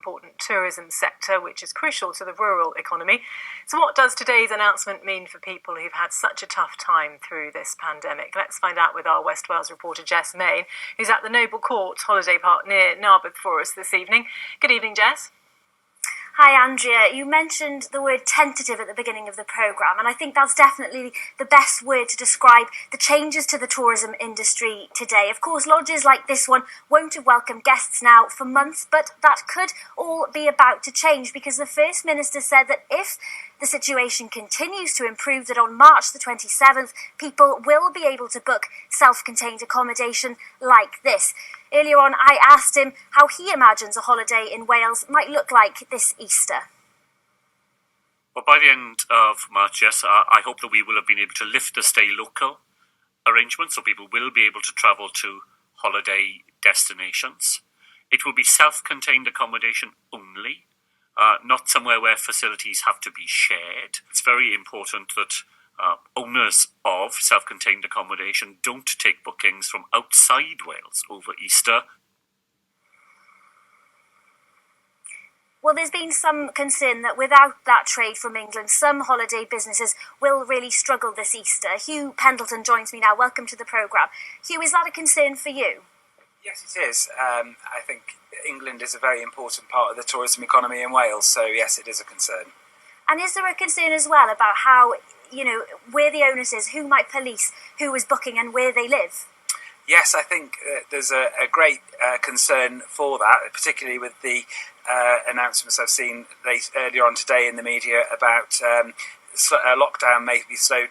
important tourism sector, which is crucial to the rural economy. So what does today's announcement mean for people who've had such a tough time through this pandemic? Let's find out with our West Wales reporter Jess Main, who's at the Noble Court holiday park near Narberth for us this evening. Good evening, Jess. Hi, Andrea. You mentioned the word tentative at the beginning of the programme, and I think that's definitely the best word to describe the changes to the tourism industry today. Of course, lodges like this one won't have welcomed guests now for months, but that could all be about to change because the First Minister said that if the situation continues to improve, that on March the 27th, people will be able to book self-contained accommodation like this. Earlier on, I asked him how he imagines a holiday in Wales might look like this Easter. Well, by the end of March, yes, I hope that we will have been able to lift the stay local arrangement, so people will be able to travel to holiday destinations. It will be self-contained accommodation only, not somewhere where facilities have to be shared. It's very important that owners of self-contained accommodation don't take bookings from outside Wales over Easter. Well, there's been some concern that without that trade from England, some holiday businesses will really struggle this Easter. Hugh Pendleton joins me now. Welcome to the programme. Hugh, is that a concern for you? Yes, it is. I think England is a very important part of the tourism economy in Wales, so yes, it is a concern. And is there a concern as well about how, where the onus is, who might police who is booking and where they live? Yes, I think there's a great concern for that, particularly with the announcements I've seen earlier on today in the media about lockdown may be slowed.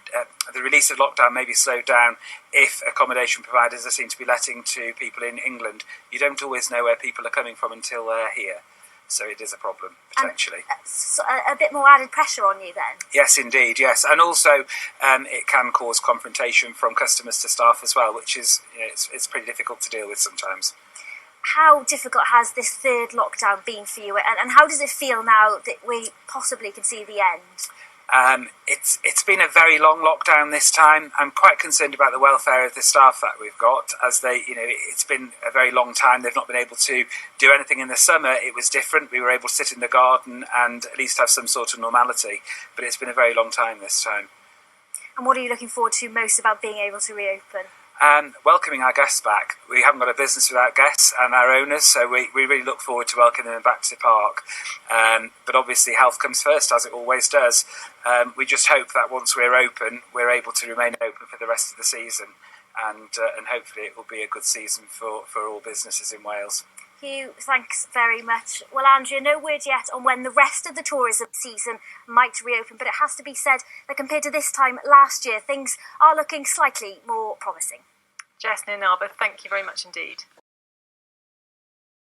The release of lockdown may be slowed down if accommodation providers are seen to be letting to people in England. You don't always know where people are coming from until they're here. So it is a problem, potentially. So a bit more added pressure on you then? Yes, indeed, yes. And also it can cause confrontation from customers to staff as well, which is it's pretty difficult to deal with sometimes. How difficult has this third lockdown been for you? And how does it feel now that we possibly can see the end? It's been a very long lockdown this time. I'm quite concerned about the welfare of the staff that we've got, as it's been a very long time. They've not been able to do anything in the summer. It was different. We were able to sit in the garden and at least have some sort of normality. But it's been a very long time this time. And what are you looking forward to most about being able to reopen? Welcoming our guests back. We haven't got a business without guests and our owners, so we really look forward to welcoming them back to the park. But obviously health comes first, as it always does. We just hope that once we're open, we're able to remain open for the rest of the season, and hopefully it will be a good season for all businesses in Wales. Hugh, thanks very much. Well, Andrea, no word yet on when the rest of the tourism season might reopen, but it has to be said that compared to this time last year, things are looking slightly more promising. Jess near Narberth, thank you very much indeed.